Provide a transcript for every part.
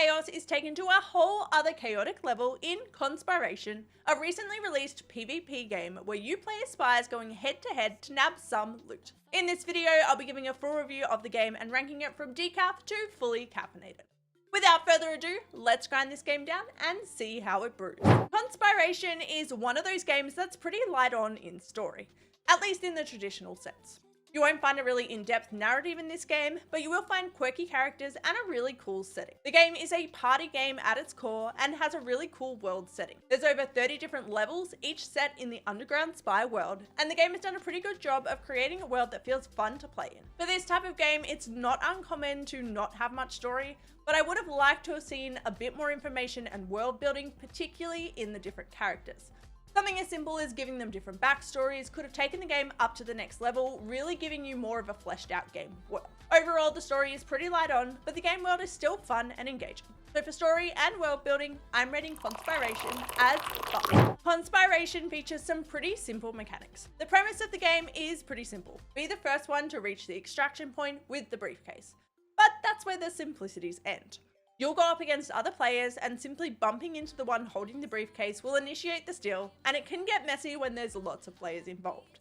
chaos is taken to a whole other chaotic level in Conspiration, a recently released PvP game where you play as spies going head to head to nab some loot. In this video, I'll be giving a full review of the game and ranking it from decaf to fully caffeinated. Without further ado, let's grind this game down and see how it brews. Conspiration is one of those games that's pretty light on in story, at least in the traditional sense. You won't find a really in-depth narrative in this game, but you will find quirky characters and a really cool setting. The game is a party game at its core and has a really cool world setting. There's over 30 different levels, each set in the underground spy world, and the game has done a pretty good job of creating a world that feels fun to play in. For this type of game, it's not uncommon to not have much story, but I would have liked to have seen a bit more information and world building, particularly in the different characters. Something as simple as giving them different backstories could have taken the game up to the next level, really giving you more of a fleshed out game world. Overall, the story is pretty light on, but the game world is still fun and engaging. So for story and world building, I'm rating Conspiration as 5. Conspiration features some pretty simple mechanics. The premise of the game is pretty simple. Be the first one to reach the extraction point with the briefcase. But that's where the simplicities end. You'll go up against other players and simply bumping into the one holding the briefcase will initiate the steal, and it can get messy when there's lots of players involved.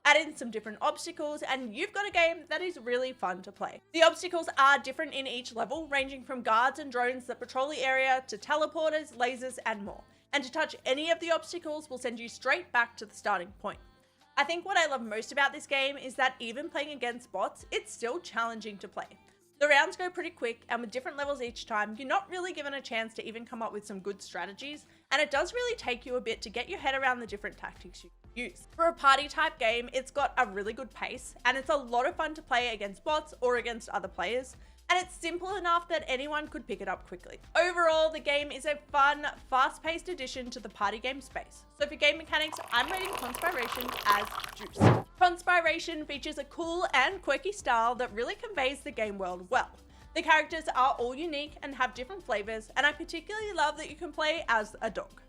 Add in some different obstacles and you've got a game that is really fun to play. The obstacles are different in each level, ranging from guards and drones that patrol the area to teleporters, lasers and more. And to touch any of the obstacles will send you straight back to the starting point. I think what I love most about this game is that even playing against bots, it's still challenging to play. The rounds go pretty quick, and with different levels each time, you're not really given a chance to even come up with some good strategies, and it does really take you a bit to get your head around the different tactics you can use. For a party type game, it's got a really good pace, and it's a lot of fun to play against bots or against other players, and it's simple enough that anyone could pick it up quickly. Overall, the game is a fun, fast-paced addition to the party game space. So for game mechanics, I'm rating Conspiration as juice. Conspiration features a cool and quirky style that really conveys the game world well. The characters are all unique and have different flavors, and I particularly love that you can play as a dog.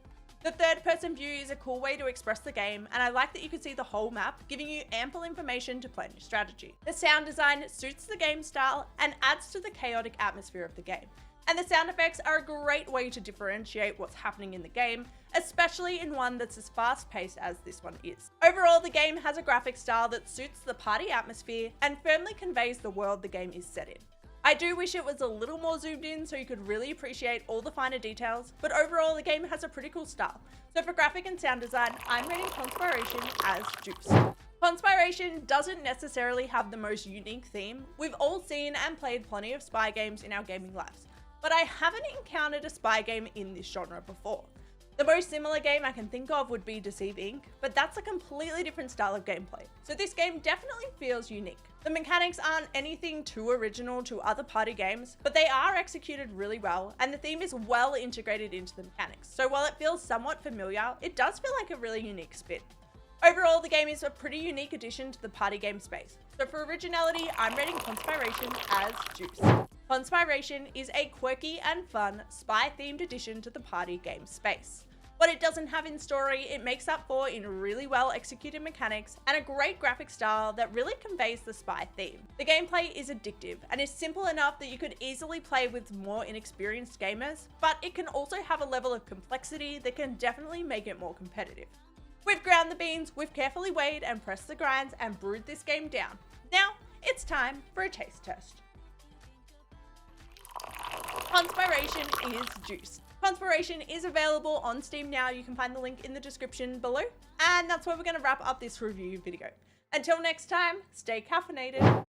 The third-person view is a cool way to express the game, and I like that you can see the whole map, giving you ample information to plan your strategy. The sound design suits the game style and adds to the chaotic atmosphere of the game. And the sound effects are a great way to differentiate what's happening in the game, especially in one that's as fast-paced as this one is. Overall, the game has a graphic style that suits the party atmosphere and firmly conveys the world the game is set in. I do wish it was a little more zoomed in so you could really appreciate all the finer details, but overall the game has a pretty cool style. So for graphic and sound design, I'm rating Conspiration as juice. Conspiration doesn't necessarily have the most unique theme. We've all seen and played plenty of spy games in our gaming lives, but I haven't encountered a spy game in this genre before. The most similar game I can think of would be Deceive Inc., but that's a completely different style of gameplay. So this game definitely feels unique. The mechanics aren't anything too original to other party games, but they are executed really well, and the theme is well integrated into the mechanics. So while it feels somewhat familiar, it does feel like a really unique spin. Overall, the game is a pretty unique addition to the party game space. So for originality, I'm rating Conspiration as juice. Conspiration is a quirky and fun spy-themed addition to the party game space. What it doesn't have in story, it makes up for in really well executed mechanics and a great graphic style that really conveys the spy theme. The gameplay is addictive and is simple enough that you could easily play with more inexperienced gamers, but it can also have a level of complexity that can definitely make it more competitive. We've ground the beans, we've carefully weighed and pressed the grinds and brewed this game down. Now, it's time for a taste test. Conspiration is juice. Conspiration is available on Steam now. You can find the link in the description below. And that's where we're going to wrap up this review video. Until next time, stay caffeinated.